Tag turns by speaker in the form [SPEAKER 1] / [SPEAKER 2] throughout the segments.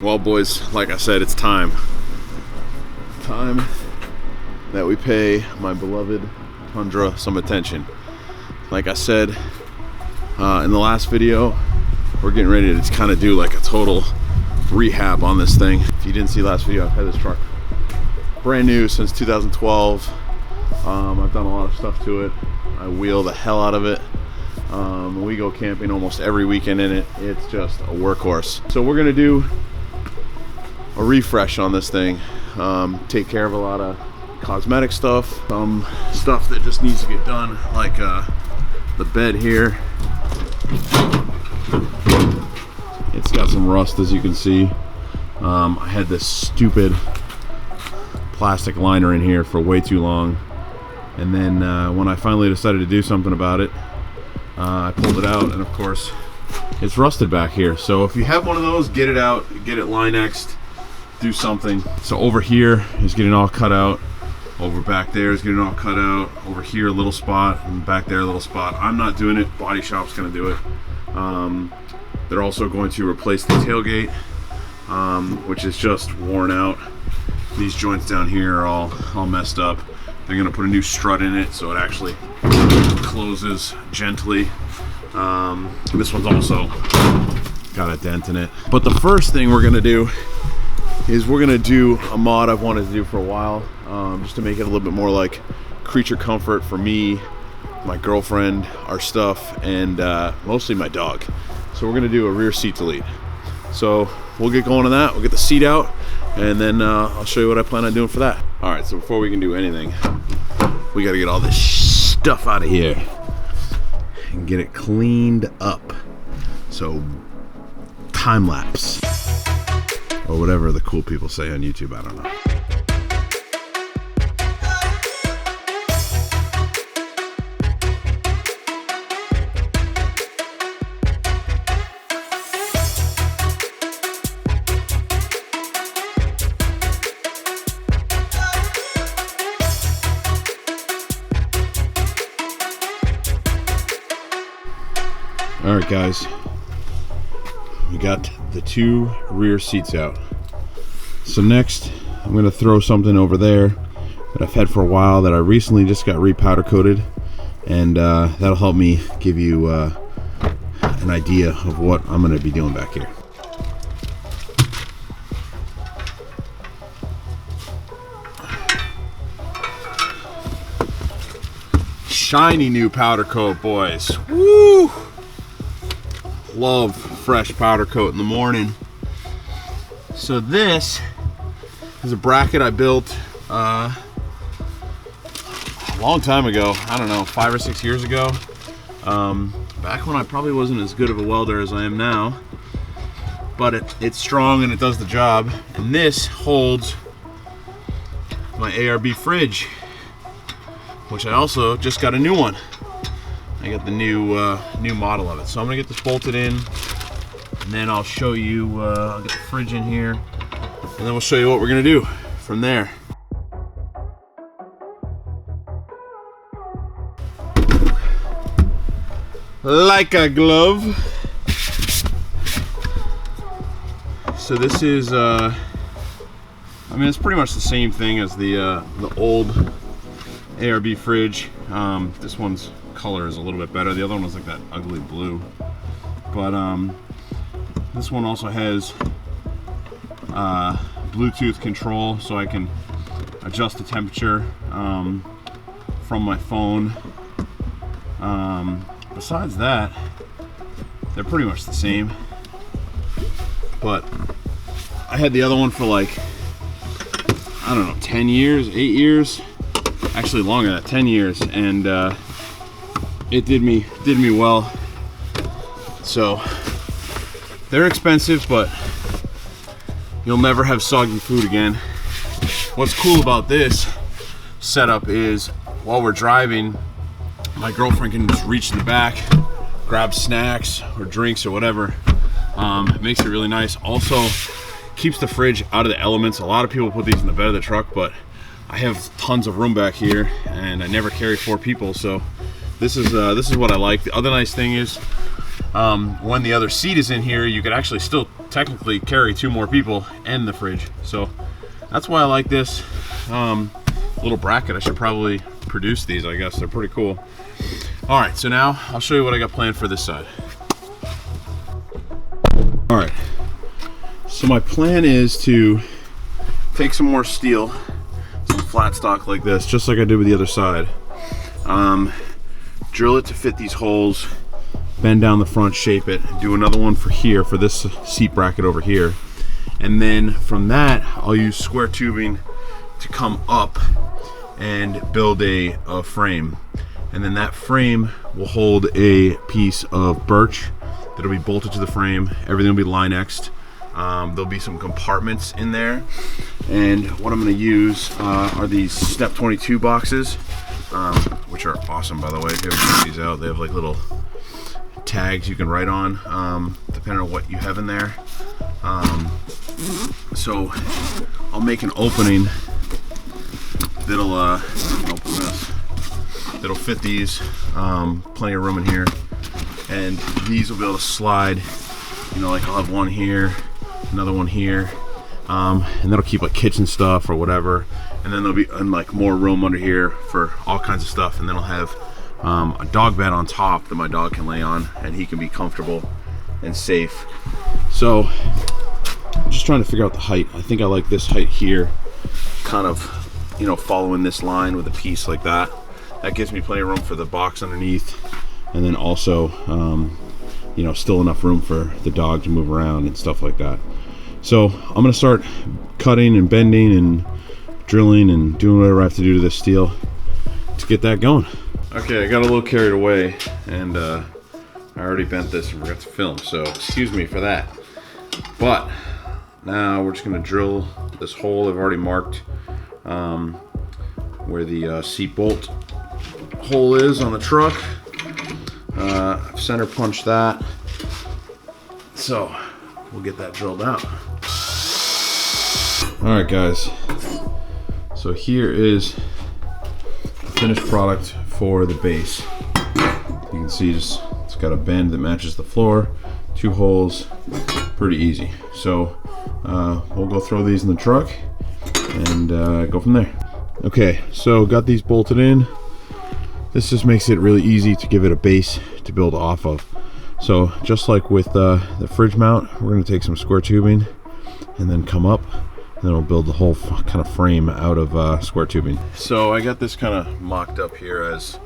[SPEAKER 1] Well, boys, like I said, it's time. Time that we pay my beloved Tundra some attention. Like I said in the last video, we're getting ready to kind of do like a total rehab on this thing. If you didn't see last video, I've had this truck brand new since 2012. I've done a lot of stuff to it. I wheel the hell out of it. We go camping almost every weekend in it. It's just a workhorse. So we're gonna do a refresh on this thing. Take care of a lot of cosmetic stuff, stuff that just needs to get done, like the bed here. It's got some rust, as you can see. I had this stupid plastic liner in here for way too long, and then when I finally decided to do something about it, I pulled it out, and of course it's rusted back here. So if you have one of those, get it out, get it Linexed, do something. So over here is getting all cut out, over back there is getting all cut out, over here a little spot, and back there a little spot. I'm not doing it, body shop's gonna do it. They're also going to replace the tailgate, which is just worn out. These joints down here are all messed up. They're gonna put a new strut in it so it actually closes gently. This one's also got a dent in it. But the first thing we're gonna do is we're gonna do a mod I've wanted to do for a while, just to make it a little bit more like creature comfort for me, my girlfriend, our stuff, and mostly my dog. So we're gonna do a rear seat delete. So we'll get going on that. We'll get the seat out, and then I'll show you what I plan on doing for that. All right, so before we can do anything, we gotta get all this stuff out of here and get it cleaned up. So time lapse, or whatever the cool people say on YouTube, I don't know. All right, guys, we got the two rear seats out. So next, I'm gonna throw something over there that I've had for a while that I recently just got repowder coated, and that'll help me give you an idea of what I'm gonna be doing back here. Shiny new powder coat, boys. Woo! Love fresh powder coat in the morning. So this is a bracket I built a long time ago. I don't know, 5 or 6 years ago. Back when I probably wasn't as good of a welder as I am now. But it's strong and it does the job. And this holds my ARB fridge, which I also just got a new one. I got the new model of it. So I'm gonna get this bolted in, and then I'll show you, I'll get the fridge in here, and then we'll show you what we're gonna do from there. Like a glove. So this is, I mean, it's pretty much the same thing as the old ARB fridge. This one's color is a little bit better. The other one was like that ugly blue. But this one also has Bluetooth control, so I can adjust the temperature from my phone. Besides that, they're pretty much the same. But I had the other one for like, I don't know, 10 years, 8 years, actually longer than that, 10 years, and it did me well. So they're expensive, but you'll never have soggy food again. What's cool about this setup is while we're driving, my girlfriend can just reach in the back, grab snacks or drinks or whatever. It makes it really nice. Also keeps the fridge out of the elements. A lot of people put these in the bed of the truck, but I have tons of room back here and I never carry 4 people, so this is what I like. The other nice thing is when the other seat is in here, you could actually still technically carry 2 more people and the fridge. So that's why I like this little bracket. I should probably produce these, I guess. They're pretty cool. All right, so now I'll show you what I got planned for this side. All right, so my plan is to take some more steel, some flat stock like this, just like I did with the other side. Drill it to fit these holes, bend down the front, shape it, do another one for here, for this seat bracket over here. And then from that, I'll use square tubing to come up and build a frame. And then that frame will hold a piece of birch that'll be bolted to the frame. Everything will be Line-X'd. There'll be some compartments in there. And what I'm gonna use are these Step 22 boxes, which are awesome, by the way. If you ever check these out, they have like little tags you can write on, depending on what you have in there. So I'll make an opening that'll open this. That'll fit these, plenty of room in here, and these will be able to slide. You know, like I'll have one here, another one here, and that'll keep like kitchen stuff or whatever. And then there'll be like more room under here for all kinds of stuff. And then I'll have a dog bed on top that my dog can lay on, and he can be comfortable and safe. So I'm just trying to figure out the height. I think I like this height here, kind of, you know, following this line with a piece like that. That gives me plenty of room for the box underneath, and then also, you know, still enough room for the dog to move around and stuff like that. So I'm gonna start cutting and bending and drilling and doing whatever I have to do to this steel to get that going. Okay, I got a little carried away, and I already bent this and forgot to film, so excuse me for that. But now we're just gonna drill this hole I've already marked, where the seat bolt hole is on the truck. I've center punched that, so we'll get that drilled out. All right, guys, so here is the finished product for the base. You can see just it's got a bend that matches the floor, 2 holes, pretty easy. So we'll go throw these in the truck and go from there. Okay, so got these bolted in. This just makes it really easy to give it a base to build off of. So just like with the fridge mount, we're going to take some square tubing and then come up, and then we'll build the whole kind of frame out of square tubing. So I got this kind of mocked up here as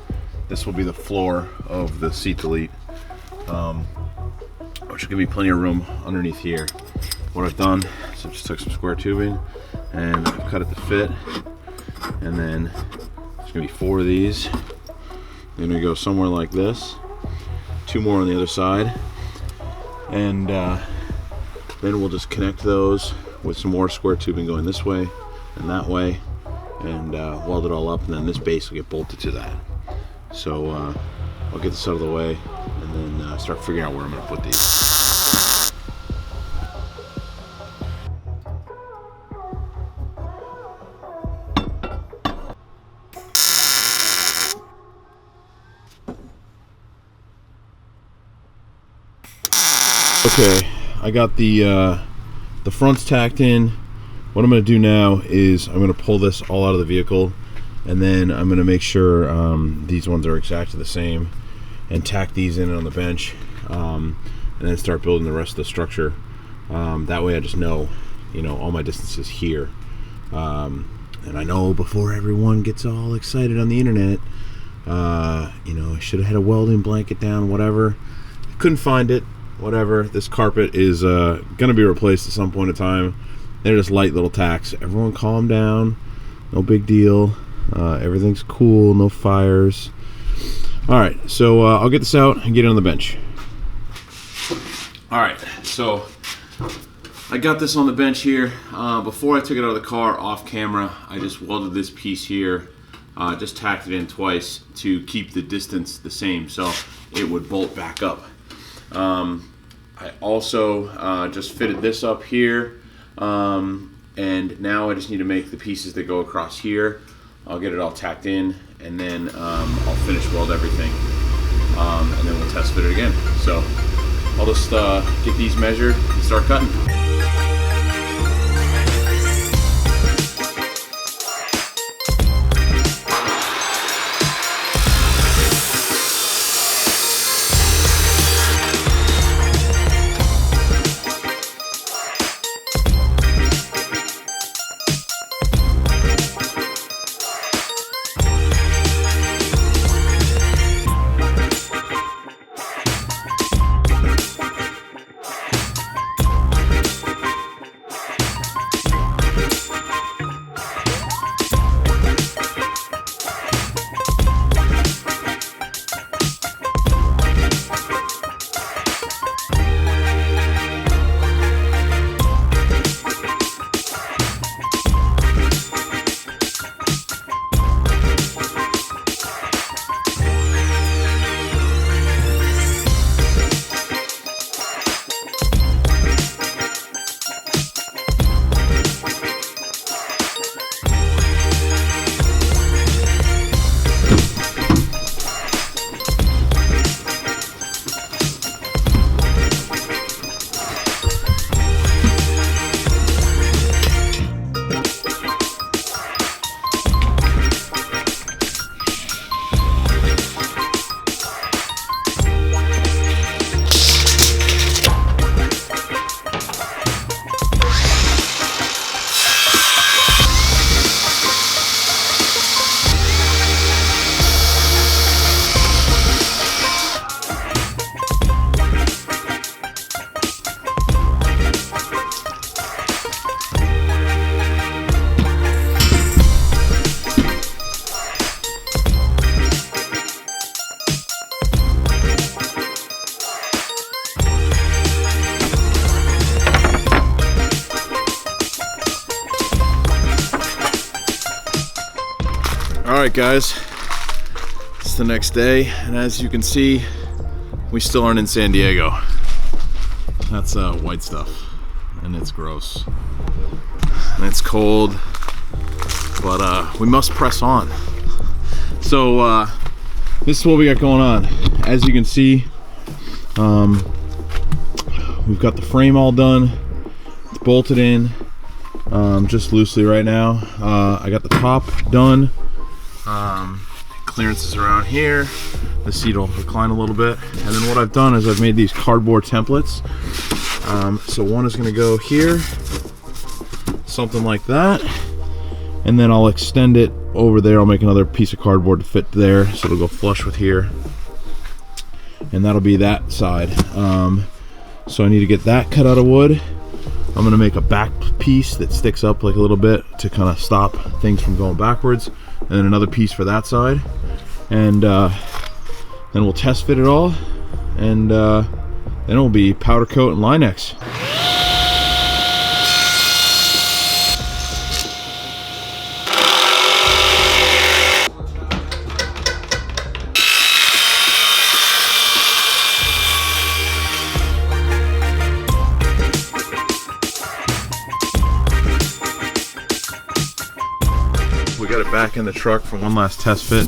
[SPEAKER 1] this will be the floor of the seat delete, which will give me plenty of room underneath here. What I've done is I just took some square tubing and I've cut it to fit, and then there's going to be 4 of these. They're going to go somewhere like this, 2 more on the other side, and then we'll just connect those with some more square tubing going this way and that way, and weld it all up, and then this base will get bolted to that. So I'll get this out of the way and then start figuring out where I'm going to put these. Okay, I got the fronts tacked in. What I'm going to do now is I'm going to pull this all out of the vehicle, and then I'm going to make sure these ones are exactly the same, and tack these in on the bench, and then start building the rest of the structure. That way I just know, you know, all my distances here. And I know before everyone gets all excited on the internet, you know, I should have had a welding blanket down, whatever. I couldn't find it. Whatever, this carpet is gonna be replaced at some point in time. They're just light little tacks. Everyone calm down, no big deal. Everything's cool, no fires. All right, so I'll get this out and get it on the bench. All right, so I got this on the bench here. Before I took it out of the car off camera, I just welded this piece here, just tacked it in twice to keep the distance the same so it would bolt back up. I also just fitted this up here, and now I just need to make the pieces that go across here. I'll get it all tacked in, and then I'll finish weld everything, and then we'll test fit it again. So I'll just get these measured and start cutting. Alright guys, it's the next day, and as you can see, we still aren't in San Diego. That's white stuff, and it's gross. And it's cold, but we must press on. So this is what we got going on. As you can see, we've got the frame all done. It's bolted in, just loosely right now. I got the top done. Clearances around here. The seat will recline a little bit, and then what I've done is I've made these cardboard templates. So one is going to go here, something like that, and then I'll extend it over there. I'll make another piece of cardboard to fit there, so it'll go flush with here, and that'll be that side. So I need to get that cut out of wood. I'm going to make a back piece that sticks up like a little bit to kind of stop things from going backwards, and then another piece for that side, and then we'll test fit it all, and then it'll be powder coat and Line-X. We got it back in the truck for one last test fit.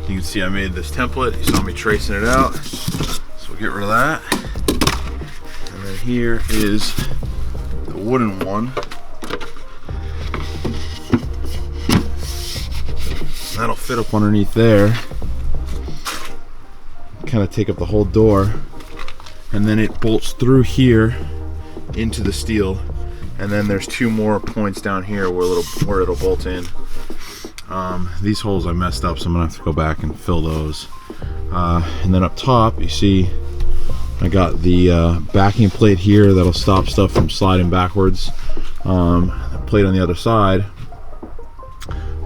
[SPEAKER 1] You can see I made this template. You saw me tracing it out. So we'll get rid of that. And then here is the wooden one. That'll fit up underneath there. Kind of take up the whole door. And then it bolts through here into the steel. And then there's two more points down here where it'll bolt in. These holes I messed up, so I'm gonna have to go back and fill those. And then up top, you see I got the backing plate here that'll stop stuff from sliding backwards. The plate on the other side,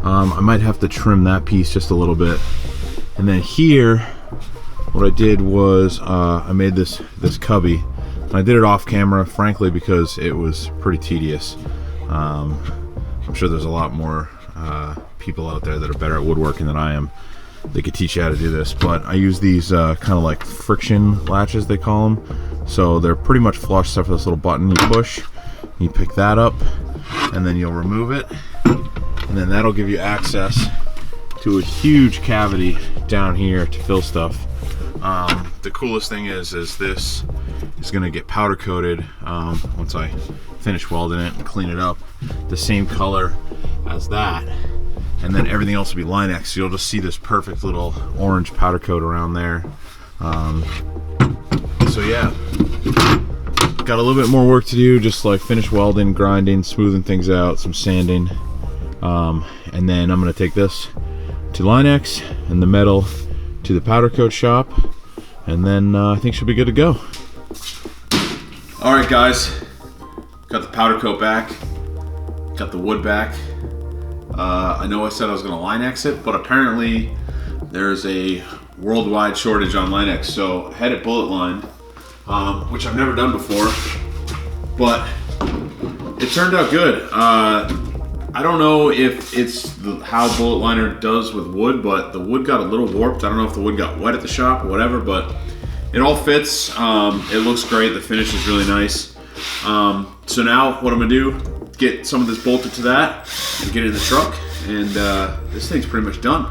[SPEAKER 1] I might have to trim that piece just a little bit. And then here, what I did was I made this cubby. I did it off camera, frankly, because it was pretty tedious. I'm sure there's a lot more people out there that are better at woodworking than I am. They could teach you how to do this, but I use these kind of like friction latches, they call them. So they're pretty much flush except for this little button you push. You pick that up, and then you'll remove it, and then that'll give you access to a huge cavity down here to fill stuff. The coolest thing is this is going to get powder coated once I finish welding it and clean it up the same color as that, and then everything else will be Line-X. So you'll just see this perfect little orange powder coat around there. So yeah, got a little bit more work to do, just like finish welding, grinding, smoothing things out, some sanding, and then I'm going to take this to Line-X and the metal to the powder coat shop, and then I think she'll be good to go. All right, guys, got the powder coat back, got the wood back. I know I said I was going to Line-X it, but apparently there's a worldwide shortage on Line-X, so I had it bullet lined, which I've never done before, but it turned out good. I don't know if it's how bullet liner does with wood, but the wood got a little warped. I don't know if the wood got wet at the shop or whatever, but it all fits. It looks great. The finish is really nice. So now what I'm gonna do, get some of this bolted to that and get it in the truck, and this thing's pretty much done.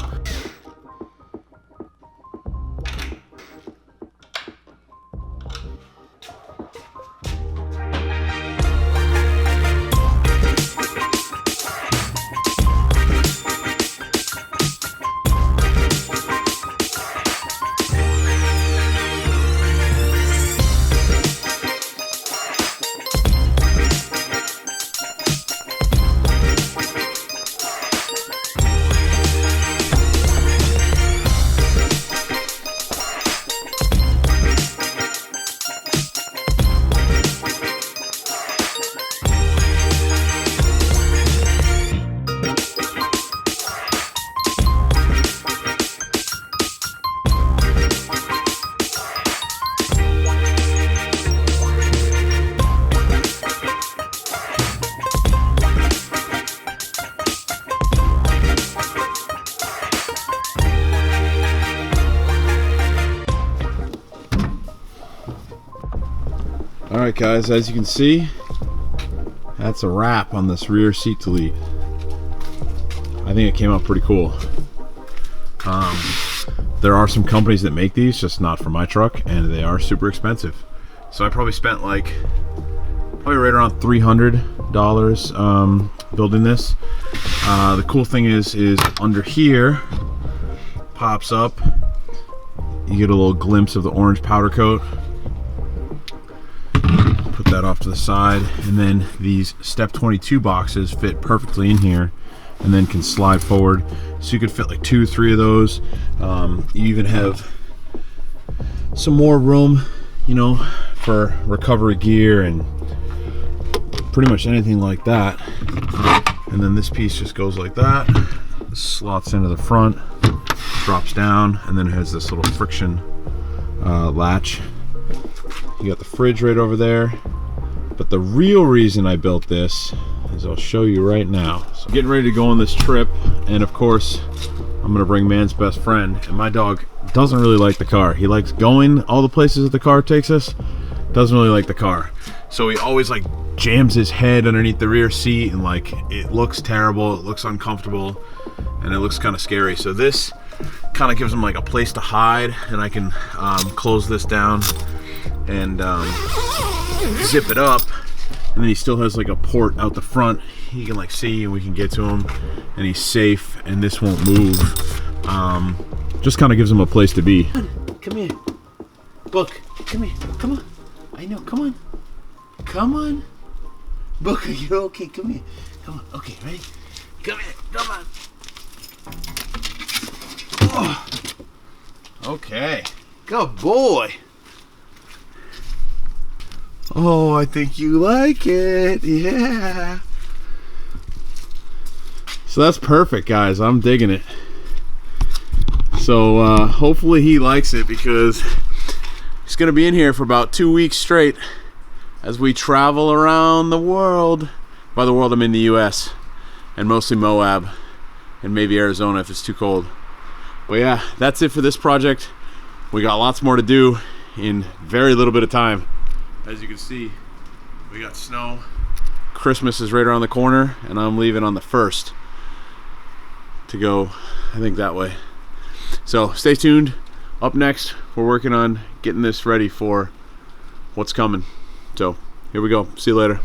[SPEAKER 1] Alright guys, as you can see, that's a wrap on this rear seat delete. I think it came out pretty cool. There are some companies that make these, just not for my truck, and they are super expensive. So I probably spent like right around $300 building this. The cool thing is under here pops up. You get a little glimpse of the orange powder coat. Put that off to the side, and then these step 22 boxes fit perfectly in here and then can slide forward, so you could fit like 2 or 3 of those. You even have some more room, you know, for recovery gear and pretty much anything like that. And then this piece just goes like that, slots into the front, drops down, and then it has this little friction latch. You got the fridge right over there. But the real reason I built this is I'll show you right now. So I'm getting ready to go on this trip, and of course I'm gonna bring man's best friend, and my dog doesn't really like the car. He likes going all the places that the car takes us, doesn't really like the car. So he always like jams his head underneath the rear seat, and like it looks terrible, it looks uncomfortable, and it looks kind of scary. So this kind of gives him like a place to hide, and I can close this down and zip it up, and then he still has like a port out the front. He can like see, and we can get to him, and he's safe, and this won't move. Just kind of gives him a place to be. Come here, Book. Come here. Come on. I know. Come on. Come on. Book, you're okay. Come here. Come on. Okay, ready? Come here. Come on. Oh. Okay. Good boy. Oh, I think you like it. Yeah. So that's perfect, guys. I'm digging it. So hopefully he likes it, because he's gonna be in here for about 2 weeks straight as we travel around the world. By the world, I mean the US, and mostly Moab and maybe Arizona if it's too cold. But yeah, that's it for this project. We got lots more to do in very little bit of time. As you can see, we got snow. Christmas is right around the corner, and I'm leaving on the 1st to go, I think, that way. So stay tuned. Up next, we're working on getting this ready for what's coming. So here we go. See you later.